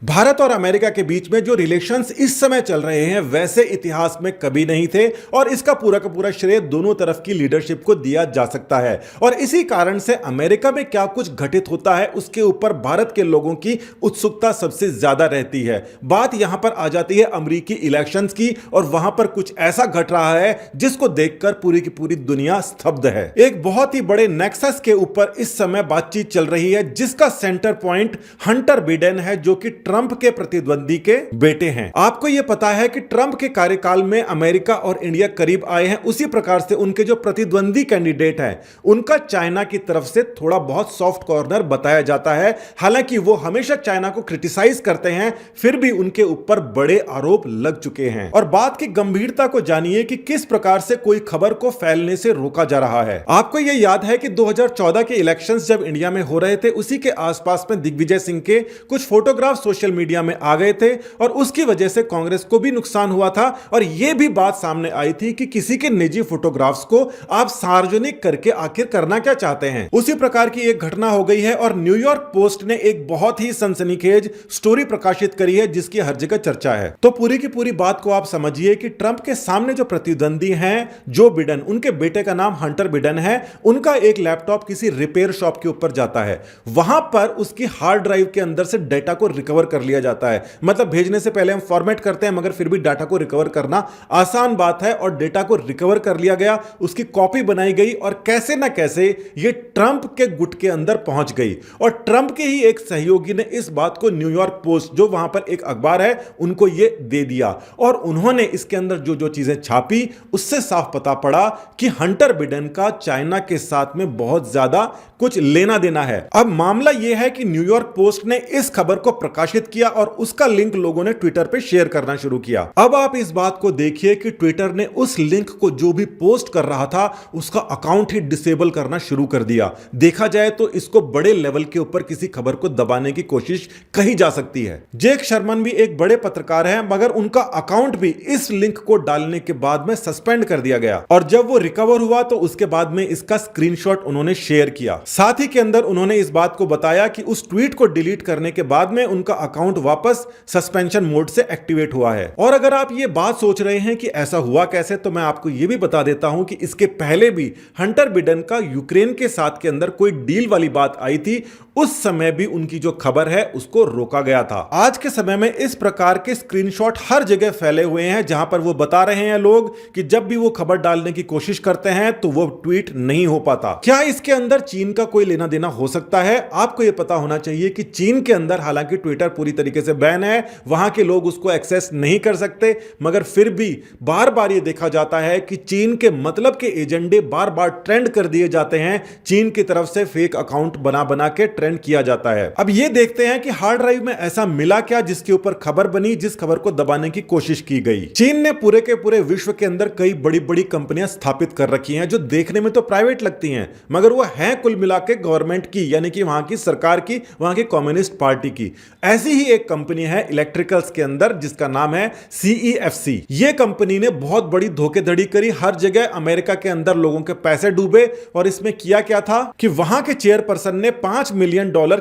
भारत और अमेरिका के बीच में जो रिलेशंस इस समय चल रहे हैं वैसे इतिहास में कभी नहीं थे और इसका पूरा का पूरा श्रेय दोनों तरफ की लीडरशिप को दिया जा सकता है। और इसी कारण से अमेरिका में क्या कुछ घटित होता है उसके ऊपर भारत के लोगों की उत्सुकता सबसे ज्यादा रहती है। बात यहां पर आ जाती है अमेरिकी इलेक्शंस की और वहां पर कुछ ऐसा घट रहा है जिसको देखकर पूरी की पूरी दुनिया स्तब्ध है। एक बहुत ही बड़े नेक्सस के ऊपर इस समय बातचीत चल रही है जिसका सेंटर पॉइंट हंटर बिडेन है जो कि ट्रंप के प्रतिद्वंदी के बेटे हैं। आपको यह पता है कि ट्रंप के कार्यकाल में अमेरिका और इंडिया करीब आए हैं, उसी प्रकार से उनके जो प्रतिद्वंदी कैंडिडेट हैं उनका चाइना की तरफ से थोड़ा बहुत सॉफ्ट कॉर्नर बताया जाता है। हालांकि वो हमेशा चाइना को क्रिटिसाइज करते हैं, फिर भी उनके ऊपर बड़े आरोप लग चुके हैं। और बात की गंभीरता को जानिए कि किस प्रकार से कोई खबर को फैलने से रोका जा रहा है। आपको यह याद है कि 2014 के इलेक्शंस जब इंडिया में हो रहे थे उसी के आसपास में दिग्विजय सिंह के कुछ फोटोग्राफ सोशल मीडिया में आ गए थे और उसकी वजह से कांग्रेस को भी नुकसान हुआ था। और यह भी बात सामने आई थी कि किसी के निजी फोटोग्राफ्स को आप सार्वजनिक करके आखिर करना क्या चाहते हैं। उसी प्रकार की एक घटना हो गई है और न्यूयॉर्क पोस्ट ने एक बहुत ही सनसनीखेज स्टोरी प्रकाशित करी है जिसकी हर जगह चर्चा है। तो पूरी की पूरी बात को आप समझिए कि ट्रंप के सामने जो प्रतिद्वंदी हैं जो बिडेन, उनके बेटे का नाम हंटर बिडेन है, उनका एक लैपटॉप किसी रिपेयर शॉप के ऊपर जाता है। वहां पर उसकी हार्ड ड्राइव के अंदर से डाटा को रिकवर कर लिया जाता है। मतलब भेजने से पहले हम फॉर्मेट करते हैं मगर फिर भी डाटा को रिकवर करना आसान बात है और डाटा को रिकवर कर लिया गया, उसकी कॉपी बनाई गई और कैसे ना कैसे यह ट्रंप के गुट के अंदर पहुंच गई। और ट्रंप के ही एक सहयोगी ने इस बात को न्यूयॉर्क पोस्ट, जो वहां पर एक अखबार है, उनको यह दे दिया और उन्होंने इसके अंदर जो जो चीजें छापी उससे साफ पता पड़ा कि हंटर बिडेन का चाइना के साथ में बहुत ज्यादा कुछ लेना देना है। अब मामला यह है कि न्यूयॉर्क पोस्ट ने इस खबर को प्रकाशित किया और उसका लिंक लोगों ने ट्विटर पे शेयर करना शुरू किया। अब आप इस बात को देखिए कि ट्विटर ने उस लिंक को जो भी पोस्ट कर रहा था उसका अकाउंट ही डिसेबल करना शुरू कर दिया। देखा जाए तो इसको बड़े लेवल के ऊपर किसी खबर को दबाने की कोशिश कही जा सकती है। जेक शर्मन भी एक बड़े पत्रकार हैं मगर उनका अकाउंट भी इस लिंक को डालने के बाद में सस्पेंड कर दिया गया और जब वो रिकवर हुआ तो उसके बाद में इसका स्क्रीनशॉट उन्होंने शेयर किया। साथ ही के अंदर उन्होंने इस बात को बताया कि उस ट्वीट को डिलीट करने के बाद में उनका अकाउंट वापस सस्पेंशन मोड से एक्टिवेट हुआ है। और अगर आप ये बात सोच रहे हैं कि ऐसा हुआ कैसे, तो मैं आपको यह भी बता देता हूं कि इसके पहले भी हंटर बिडेन का यूक्रेन के साथ के अंदर कोई डील वाली बात आई थी, उस समय भी उनकी जो खबर है उसको रोका गया था। आज के समय में इस प्रकार के स्क्रीनशॉट हर जगह फैले हुए हैं जहां पर वो बता रहे हैं लोग कि जब भी वो खबर डालने की कोशिश करते हैं तो वो ट्वीट नहीं हो पाता। क्या इसके अंदर चीन का कोई लेना देना हो सकता है? आपको यह पता होना चाहिए कि चीन के अंदर हालांकि ट्विटर पूरी तरीके से बैन है, वहां के लोग उसको एक्सेस नहीं कर सकते, मगर फिर भी बार बार यह देखा जाता है कि चीन के मतलब के एजेंडे बार बार ट्रेंड कर दिए जाते हैं। चीन की तरफ से फेक अकाउंट बना बना के ट्रेंड किया जाता है। अब यह देखते हैं कि हार्ड ड्राइव में ऐसा मिला क्या जिसके ऊपर खबर बनी, जिस खबर को दबाने की कोशिश की गई। चीन ने पूरे के पूरे विश्व के अंदर कई बड़ी बड़ी कंपनियां स्थापित कर रखी हैं जो देखने में तो प्राइवेट लगती हैं मगर वो हैं कुल मिला के गवर्नमेंट की, यानी कि वहां की सरकार की, वहां की कम्युनिस्ट पार्टी की। ऐसी ही एक कंपनी है इलेक्ट्रिकल्स के अंदर जिसका नाम है CEFC। यह कंपनी ने बहुत बड़ी धोखेधड़ी करी, हर जगह अमेरिका के अंदर लोगों के पैसे डूबे और इसमें किया क्या था कि वहां के चेयरपर्सन ने $5 मिलियन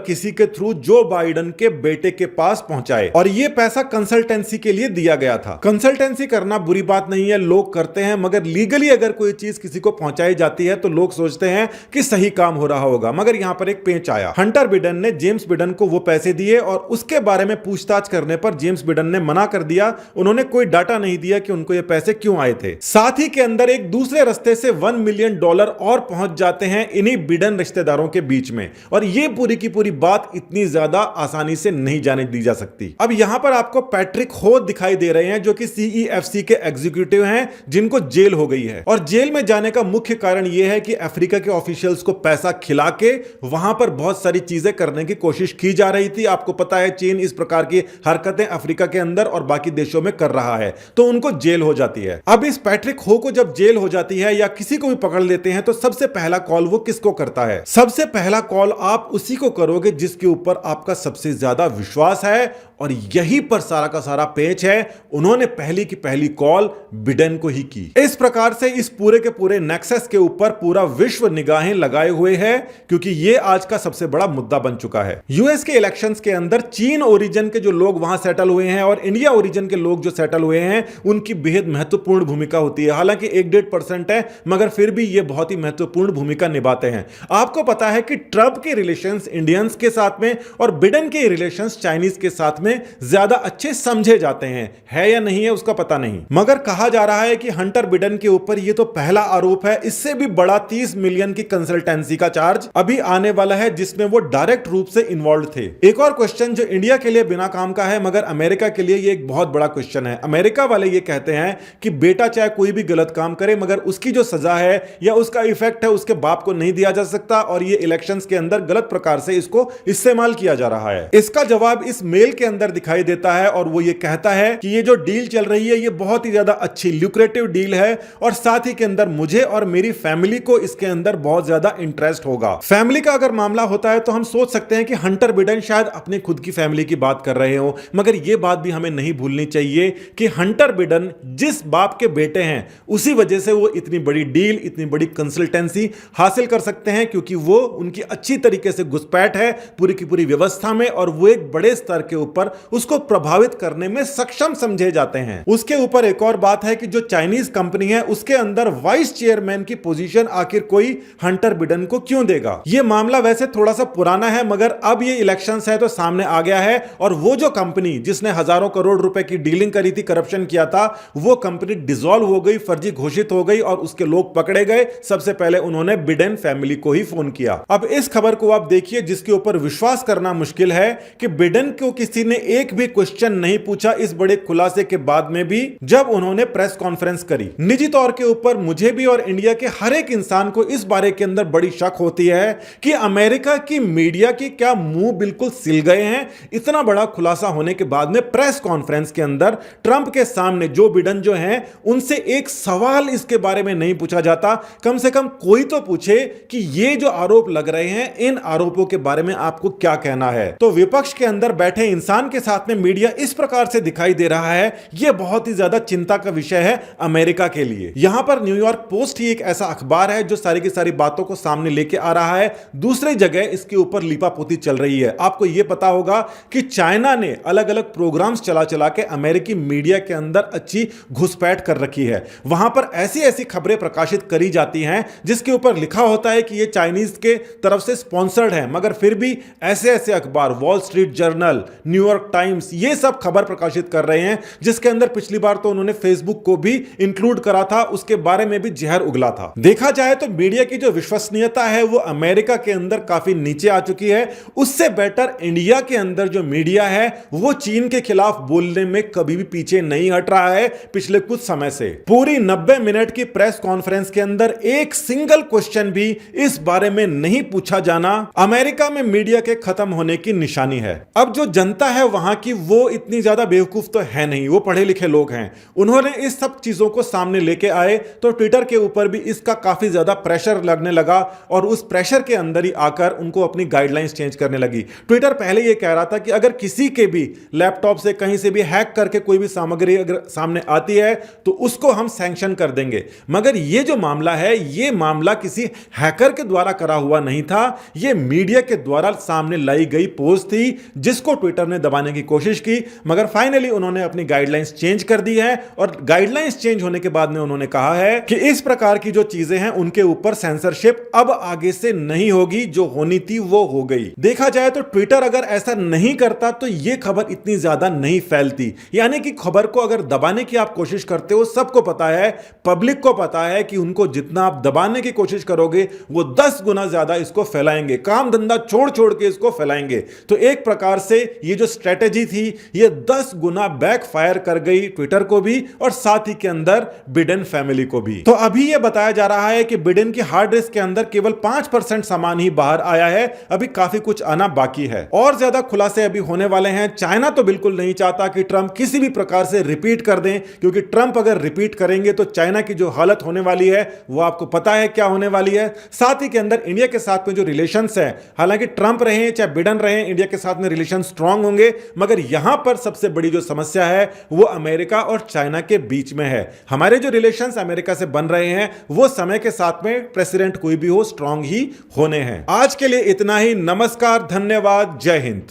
किसी के थ्रू जो बाइडन के बेटे के पास पहुंचाए और यह पैसा कंसल्टेंसी के लिए दिया गया था। कंसल्टेंसी करना बुरी बात नहीं है, लोग करते हैं, मगर लीगली अगर कोई चीज किसी को पहुंचाई जाती है तो लोग सोचते हैं कि सही काम हो रहा होगा। मगर यहां पर एक पेंच आया। हंटर बिडेन ने जेम्स बिडेन को वो पैसे दिए और उसके बारे में पूछताछ करने पर जेम्स बिडेन ने मना कर दिया। उन्होंने कोई डाटा नहीं दिया कि उनको ये पैसे क्यों आए थे। साथ ही के अंदर एक दूसरे रास्ते से $1 मिलियन और पहुंच जाते हैं इन्हीं बिडेन रिश्तेदारों के बीच में और ये पूरी की पूरी बात इतनी ज्यादा आसानी से नहीं जाने दी जा सकती। अब यहां पर आपको पैट्रिक हो दिखाई दे रहे हैं जो कि CEFC के एग्जीक्यूटिव हैं जिनको जेल हो गई है और जेल में जाने का मुख्य कारण यह है कि अफ्रीका के ऑफिशियल्स को पैसा खिला के वहां पर बहुत सारी चीजें करने की कोशिश की जा रही थी। आपको पता है चीन इस प्रकार की हरकतें अफ्रीका के अंदर और बाकी देशों में कर रहा है तो उनको जेल हो जाती है। अब इस पैट्रिक हो को जब जेल हो जाती है या किसी को भी पकड़ लेते हैं तो सबसे पहला कॉल वो किसको करता है? सबसे पहला कॉल आप उसी को करोगे जिसके ऊपर आपका सबसे ज्यादा विश्वास है और यहीं पर सारा का सारा पेच है। उन्होंने पहली की पहली कॉल बिडेन को ही की। इस प्रकार से इस पूरे के पूरे नेक्सस के ऊपर पूरा विश्व निगाहें लगाए हुए है क्योंकि यह आज का सबसे बड़ा मुद्दा बन चुका है। यूएस के इलेक्शंस के अंदर चीन चीन ओरिजिन के जो लोग वहां सेटल हुए हैं और इंडिया ओरिजिन के लोग जो सेटल हुए हैं उनकी बेहद महत्वपूर्ण भूमिका होती है। हालांकि 1-1.5% है, मगर फिर भी ये बहुत ही महत्वपूर्ण भूमिका निभाते हैं। आपको पता है कि ट्रंप के रिलेशंस इंडियंस के साथ में और बिडेन के रिलेशंस चाइनीज के साथ में ज्यादा अच्छे समझे जाते हैं, है या नहीं है उसका पता नहीं। मगर कहा जा रहा है कि हंटर बिडेन के ऊपर ये तो पहला आरोप है, इससे भी बड़ा 30 मिलियन की कंसल्टेंसी का चार्ज अभी आने वाला है जिसमें वो डायरेक्ट रूप से इन्वॉल्व थे। एक और क्वेश्चन जो इंडिया के लिए बिना काम का है मगर अमेरिका के लिए ये एक बहुत बड़ा क्वेश्चन है। अमेरिका वाले ये कहते हैं कि बेटा चाहे कोई भी गलत काम करे मगर उसकी जो सजा है या उसका इफेक्ट है उसके बाप को नहीं दिया जा सकता और ये इलेक्शंस के अंदर गलत प्रकार से इसको इस्तेमाल किया जा रहा है। इसका जवाब इस मेल के अंदर दिखाई देता है और वो ये कहता है कि ये जो डील चल रही है ये बहुत ही ज्यादा अच्छी ल्यूक्रेटिव डील है और साथ ही के अंदर मुझे और मेरी फैमिली को इसके अंदर बहुत ज्यादा इंटरेस्ट होगा। फैमिली का अगर मामला होता है तो हम सोच सकते हैं कि हंटर बिडेन शायद अपने खुद की फैमिली की बात कर रहे हो, मगर यह बात भी हमें नहीं भूलनी चाहिए कि हंटर बिडेन जिस बाप के बेटे हैं उसी वजह से वो इतनी बड़ी डील, इतनी बड़ी कंसल्टेंसी हासिल कर सकते हैं क्योंकि वो उनकी अच्छी तरीके से घुसपैठ है पूरी की पूरी व्यवस्था में और वो एक बड़े स्तर के ऊपर उसको प्रभावित करने में सक्षम समझे जाते हैं। उसके ऊपर एक और बात है कि जो चाइनीज कंपनी है उसके अंदर वाइस चेयरमैन की पोजीशन आखिर कोई हंटर बिडेन को क्यों देगा। यह मामला वैसे थोड़ा सा पुराना है मगर अब ये इलेक्शंस है तो सामने आ गया है और वो जो कंपनी जिसने हजारों करोड़ रुपए की डीलिंग करी थी, करप्शन किया था, वो कंपनी डिसॉल्व हो गई, फर्जी घोषित हो गई और उसके लोग पकड़े गए। सबसे पहले उन्होंने बिडेन फैमिली को ही फोन किया। अब इस खबर को आप देखिए जिसके ऊपर विश्वास करना मुश्किल है कि बिडेन को किसी ने एक भी क्वेश्चन नहीं पूछा इस बड़े खुलासे के बाद में भी जब उन्होंने प्रेस कॉन्फ्रेंस करी। निजी तौर के ऊपर मुझे भी और इंडिया के हर एक इंसान को इस बारे के अंदर बड़ी शक होती है कि अमेरिका की मीडिया की क्या मुंह बिल्कुल सिल गए हैं। इतना बड़ा खुलासा होने के बाद में प्रेस कॉन्फ्रेंस के अंदर ट्रंप के सामने जो बिडेन जो हैं उनसे एक सवाल इसके बारे में नहीं पूछा जाता। कम से कम कोई तो पूछे कि ये जो आरोप लग रहे हैं इन आरोपों के बारे में आपको क्या कहना है। तो विपक्ष के अंदर बैठे इंसान के साथ में मीडिया इस प्रकार से दिखाई दे रहा है, यह बहुत ही ज्यादा चिंता का विषय है अमेरिका के लिए। यहां पर न्यूयॉर्क पोस्ट ही एक ऐसा अखबार है जो सारी की सारी बातों को सामने लेके आ रहा है। दूसरी जगह इसके ऊपर लीपापोती चल रही है। आपको यह पता होगा कि चाइना ने अलग अलग प्रोग्राम्स चला चला के अमेरिकी मीडिया के अंदर अच्छी घुसपैठ कर रखी है। वहां पर ऐसी ऐसी खबरें प्रकाशित करी जाती हैं जिसके ऊपर लिखा होता है कि यह चाइनीज के तरफ से स्पॉन्सर्ड है, मगर फिर भी ऐसे ऐसे अखबार, wall street journal, New York times, ये सब खबर प्रकाशित कर रहे हैं जिसके अंदर पिछली बार तो उन्होंने फेसबुक को भी इंक्लूड करा था, उसके बारे में भी जहर उगला था। देखा जाए तो मीडिया की जो विश्वसनीयता है वो अमेरिका के अंदर काफी नीचे आ चुकी है। उससे बेटर इंडिया के अंदर जो मीडिया है वो चीन के खिलाफ बोलने में कभी भी पीछे नहीं हट रहा है पिछले कुछ समय से। पूरी 90 मिनट की प्रेस कॉन्फ्रेंस के अंदर एक सिंगल क्वेश्चन भी इस बारे में नहीं पूछा जाना अमेरिका में मीडिया के खत्म होने की निशानी है। अब जो जनता है वहां की वो इतनी ज्यादा बेवकूफ तो है नहीं, वो पढ़े लिखे लोग हैं। उन्होंने इस सब चीजों को सामने लेके आए तो ट्विटर के ऊपर भी इसका काफी ज्यादा प्रेशर लगने लगा और उस प्रेशर के अंदर ही आकर उनको अपनी गाइडलाइंस चेंज करने लगी। ट्विटर पहले यह कह रहा था कि अगर किसी के भी लैपटॉप से कहीं से भी हैक करके कोई भी सामग्री अगर सामने आती है तो उसको हम सैंक्शन कर देंगे। मगर यह जो मामला है यह मामला किसी हैकर के द्वारा करा हुआ नहीं था, यह मीडिया के द्वारा सामने लाई गई पोस्ट थी जिसको ट्विटर ने दबाने की कोशिश की। मगर फाइनली उन्होंने अपनी गाइडलाइंस चेंज कर दी है और गाइडलाइंस चेंज होने के बाद में उन्होंने कहा है कि इस प्रकार की जो चीजें हैं उनके ऊपर सेंसरशिप अब आगे से नहीं होगी, जो होनी थी वो हो गई। देखा जाए तो ट्विटर अगर ऐसा नहीं करता तो यह खबर इतनी ज्यादा नहीं फैलती। यानी कि खबर को अगर दबाने की आप कोशिश करते हो, सबको पता है, पब्लिक को पता है कि उनको जितना आप दबाने की कोशिश करोगे वो 10 गुना ज्यादा इसको फैलाएंगे, काम धंधा छोड़ छोड़ के इसको फैलाएंगे। तो एक प्रकार से ये जो स्ट्रेटेजी थी ये 10 गुना बैकफायर कर गई ट्विटर को भी और साथ ही के अंदर बिडेन फैमिली को भी। तो अभी यह बताया जा रहा है कि बिडेन की हार्ड डिस्क के अंदर केवल 5% सामान ही बाहर आया है, अभी काफी कुछ आना बाकी है और ज्यादा खुलासे अभी होने वाले हैं। चाइना तो बिल्कुल नहीं चाहता कि ट्रंप किसी भी प्रकार से रिपीट कर दें, क्योंकि ट्रंप अगर रिपीट करेंगे तो चाइना की जो हालत होने वाली है वो आपको पता है क्या होने वाली है। साथ ही के अंदर इंडिया के साथ में जो रिलेशंस है, हालांकि ट्रंप रहे चाहे बिडेन रहे, इंडिया के साथ में रिलेशन स्ट्रांग होंगे, मगर यहां पर सबसे बड़ी जो समस्या है वो अमेरिका और चाइना के बीच में है। हमारे जो रिलेशंस अमेरिका से बन रहे हैं वो समय के साथ में प्रेसिडेंट कोई भी हो स्ट्रांग ही होने हैं। आज के लिए इतना ही। नमस्कार, धन्यवाद, जय हिंद।